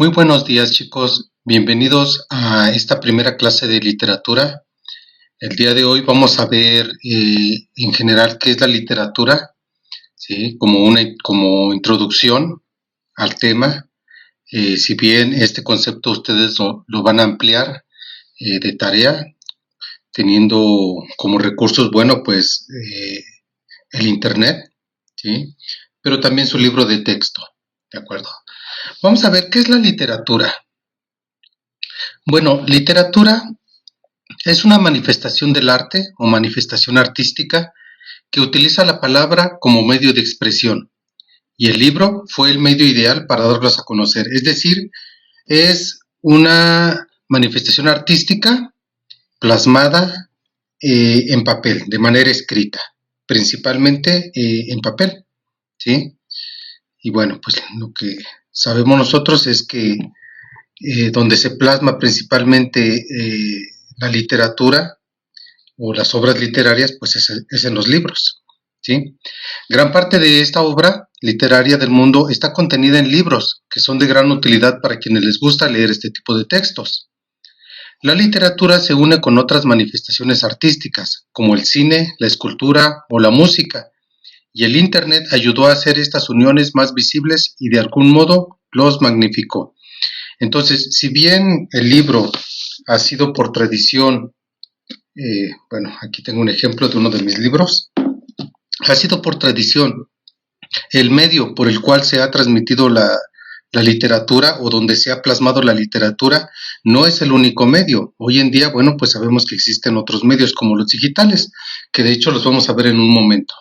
Muy buenos días, chicos. Bienvenidos a esta primera clase de literatura. El día de hoy vamos a ver en general qué es la literatura, ¿sí? Como introducción al tema. Si bien este concepto ustedes lo van a ampliar de tarea, teniendo como recursos, bueno, pues el internet, ¿sí? Pero también su libro de texto, ¿de acuerdo? Vamos a ver qué es la literatura. Bueno, literatura es una manifestación del arte o manifestación artística que utiliza la palabra como medio de expresión, y el libro fue el medio ideal para darlos a conocer. Es decir, es una manifestación artística plasmada en papel, de manera escrita, principalmente en papel, ¿sí? Y bueno, pues lo que sabemos nosotros es que donde se plasma principalmente la literatura o las obras literarias, pues es en los libros, ¿sí? Gran parte de esta obra literaria del mundo está contenida en libros, que son de gran utilidad para quienes les gusta leer este tipo de textos. La literatura se une con otras manifestaciones artísticas, como el cine, la escultura o la música, y el Internet ayudó a hacer estas uniones más visibles y de algún modo los magnificó. Entonces, si bien el libro ha sido por tradición, bueno, aquí tengo un ejemplo de uno de mis libros, ha sido por tradición el medio por el cual se ha transmitido la literatura o donde se ha plasmado la literatura, no es el único medio. Hoy en día, bueno, pues sabemos que existen otros medios como los digitales, que de hecho los vamos a ver en un momento.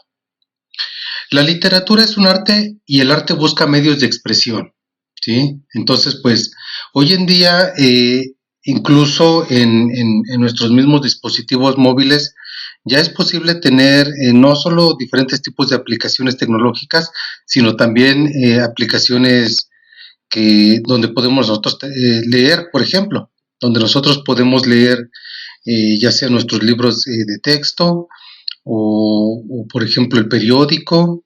La literatura es un arte y el arte busca medios de expresión, ¿sí? Entonces, pues, hoy en día, incluso en nuestros mismos dispositivos móviles, ya es posible tener no solo diferentes tipos de aplicaciones tecnológicas, sino también aplicaciones donde podemos nosotros leer, por ejemplo, donde nosotros podemos leer ya sea nuestros libros de texto o, por ejemplo, el periódico,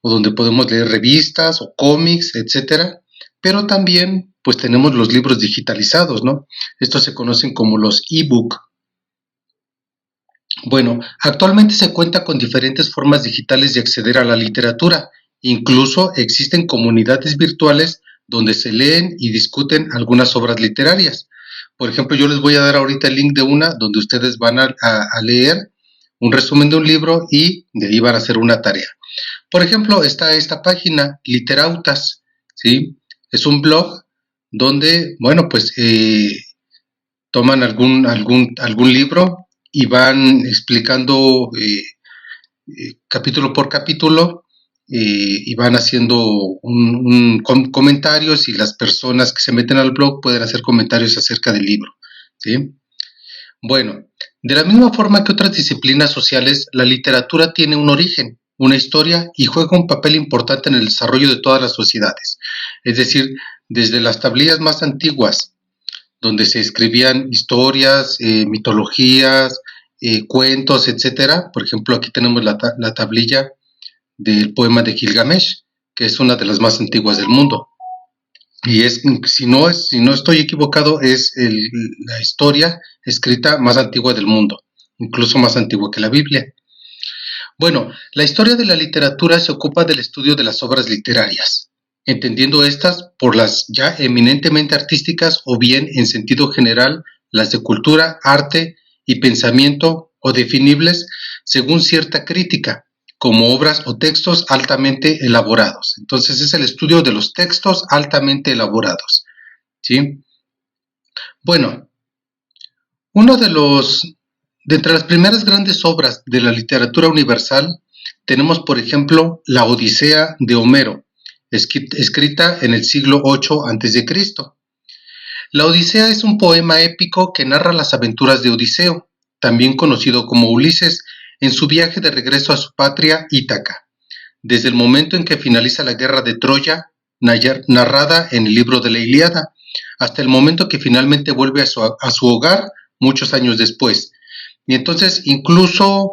o donde podemos leer revistas o cómics, etcétera, pero también pues tenemos los libros digitalizados, ¿no? Estos se conocen como los e-book. Bueno, actualmente se cuenta con diferentes formas digitales de acceder a la literatura. Incluso existen comunidades virtuales donde se leen y discuten algunas obras literarias. Por ejemplo, yo les voy a dar ahorita el link de una donde ustedes van a leer un resumen de un libro y de ahí van a hacer una tarea. Por ejemplo, está esta página, Literautas, ¿sí? Es un blog donde, bueno, pues toman algún libro y van explicando capítulo por capítulo y van haciendo comentarios, y las personas que se meten al blog pueden hacer comentarios acerca del libro, ¿sí? Bueno, de la misma forma que otras disciplinas sociales, la literatura tiene un origen, una historia, y juega un papel importante en el desarrollo de todas las sociedades. Es decir, desde las tablillas más antiguas, donde se escribían historias, mitologías, cuentos, etcétera. Por ejemplo, aquí tenemos la tablilla del poema de Gilgamesh, que es una de las más antiguas del mundo. Y si no estoy equivocado, es la historia escrita más antigua del mundo, incluso más antigua que la Biblia. Bueno, la historia de la literatura se ocupa del estudio de las obras literarias, entendiendo estas por las ya eminentemente artísticas o bien, en sentido general, las de cultura, arte y pensamiento, o definibles según cierta crítica, como obras o textos altamente elaborados. Entonces es el estudio de los textos altamente elaborados, ¿sí? Bueno, de entre las primeras grandes obras de la literatura universal tenemos, por ejemplo, la Odisea de Homero, escrita en el siglo VIII a.C. La Odisea es un poema épico que narra las aventuras de Odiseo, también conocido como Ulises, en su viaje de regreso a su patria Ítaca, desde el momento en que finaliza la guerra de Troya, narrada en el libro de la Ilíada, hasta el momento que finalmente vuelve a su hogar muchos años después. Y entonces, incluso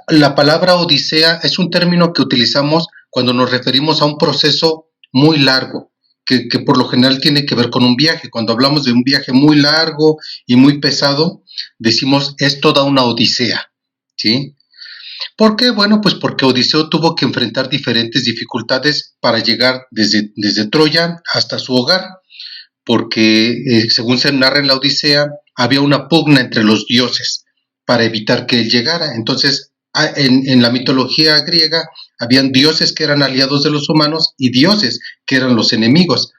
la palabra Odisea es un término que utilizamos cuando nos referimos a un proceso muy largo, que por lo general tiene que ver con un viaje. Cuando hablamos de un viaje muy largo y muy pesado, decimos es toda una odisea, ¿sí? ¿Por qué? Bueno, pues porque Odiseo tuvo que enfrentar diferentes dificultades para llegar desde Troya hasta su hogar, porque según se narra en la Odisea, había una pugna entre los dioses para evitar que él llegara. Entonces, en la mitología griega, habían dioses que eran aliados de los humanos y dioses que eran los enemigos.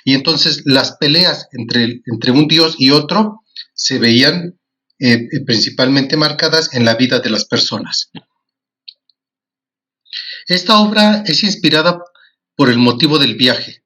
Y entonces las peleas entre un dios y otro se veían principalmente marcadas en la vida de las personas. Esta obra es inspirada por el motivo del viaje,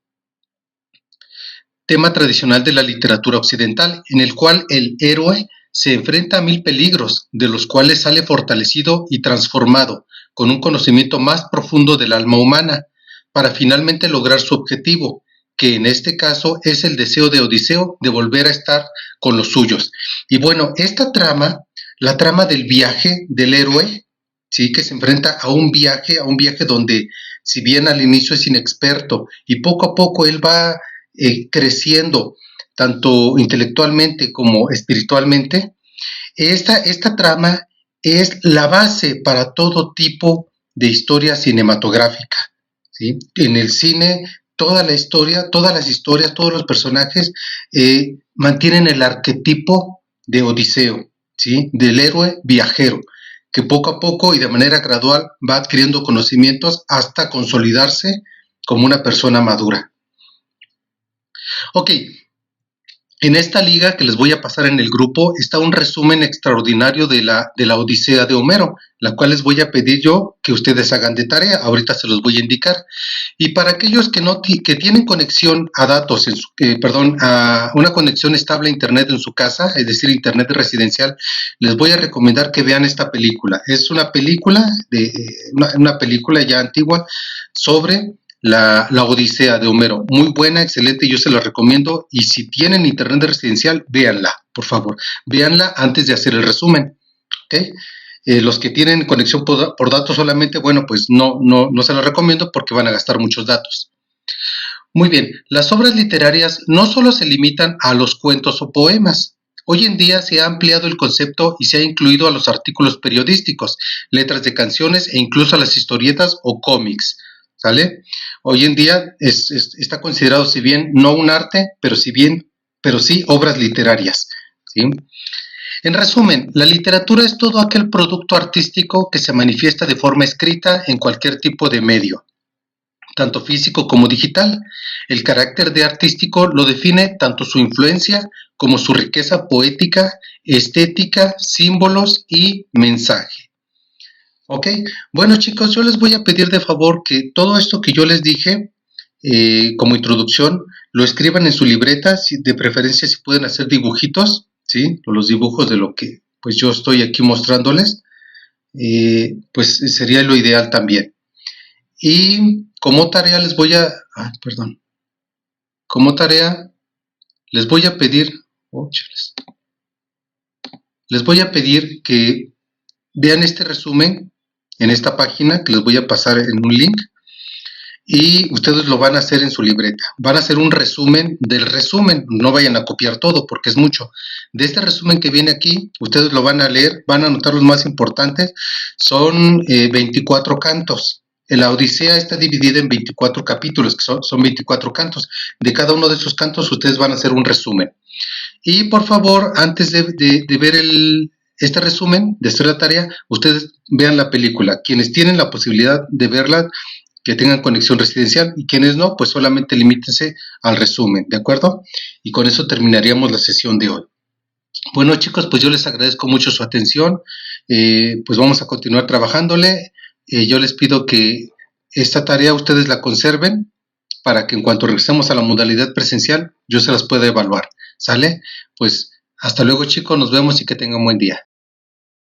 tema tradicional de la literatura occidental, en el cual el héroe se enfrenta a 1000 peligros, de los cuales sale fortalecido y transformado, con un conocimiento más profundo del alma humana, para finalmente lograr su objetivo, que en este caso es el deseo de Odiseo de volver a estar con los suyos. Y bueno, esta trama, la trama del viaje del héroe, ¿sí? Que se enfrenta a un viaje donde, si bien al inicio es inexperto y poco a poco él va creciendo, tanto intelectualmente como espiritualmente, esta trama es la base para todo tipo de historia cinematográfica, ¿sí? En el cine, todas las historias, todos los personajes mantienen el arquetipo de Odiseo, ¿sí? Del héroe viajero, que poco a poco y de manera gradual va adquiriendo conocimientos hasta consolidarse como una persona madura. Ok, en esta liga que les voy a pasar en el grupo está un resumen extraordinario de la Odisea de Homero, la cual les voy a pedir yo que ustedes hagan de tarea. Ahorita se los voy a indicar. Y para aquellos que tienen conexión a datos, a una conexión estable a internet en su casa, es decir, internet residencial, les voy a recomendar que vean esta película. Es una película ya antigua sobre la Odisea de Homero, muy buena, excelente, yo se la recomiendo, y si tienen internet residencial, véanla, por favor, véanla antes de hacer el resumen, ¿ok? Los que tienen conexión por datos solamente, bueno, pues no se la recomiendo porque van a gastar muchos datos. Muy bien, las obras literarias no solo se limitan a los cuentos o poemas. Hoy en día se ha ampliado el concepto y se ha incluido a los artículos periodísticos, letras de canciones e incluso a las historietas o cómics, ¿sale? Hoy en día está considerado, si bien no un arte, pero sí obras literarias, ¿sí? En resumen, la literatura es todo aquel producto artístico que se manifiesta de forma escrita en cualquier tipo de medio, tanto físico como digital. El carácter de artístico lo define tanto su influencia como su riqueza poética, estética, símbolos y mensaje. Ok, bueno chicos, yo les voy a pedir de favor que todo esto que yo les dije como introducción lo escriban en su libreta, de preferencia si pueden hacer dibujitos, ¿sí? Los dibujos de lo que pues yo estoy aquí mostrándoles, pues sería lo ideal también. Y como tarea les voy a pedir, que vean este resumen en esta página que les voy a pasar en un link, y ustedes lo van a hacer en su libreta. Van a hacer un resumen del resumen, no vayan a copiar todo porque es mucho. De este resumen que viene aquí, ustedes lo van a leer, van a anotar los más importantes. Son 24 cantos. La Odisea está dividida en 24 capítulos, que son 24 cantos. De cada uno de esos cantos ustedes van a hacer un resumen. Y por favor, antes de ver este resumen, de hacer la tarea, ustedes vean la película. Quienes tienen la posibilidad de verla, que tengan conexión residencial, y quienes no, pues solamente limítense al resumen, ¿de acuerdo? Y con eso terminaríamos la sesión de hoy. Bueno chicos, pues yo les agradezco mucho su atención, pues vamos a continuar trabajándole. Yo les pido que esta tarea ustedes la conserven para que en cuanto regresemos a la modalidad presencial, yo se las pueda evaluar, ¿sale? Pues hasta luego chicos, nos vemos y que tengan buen día.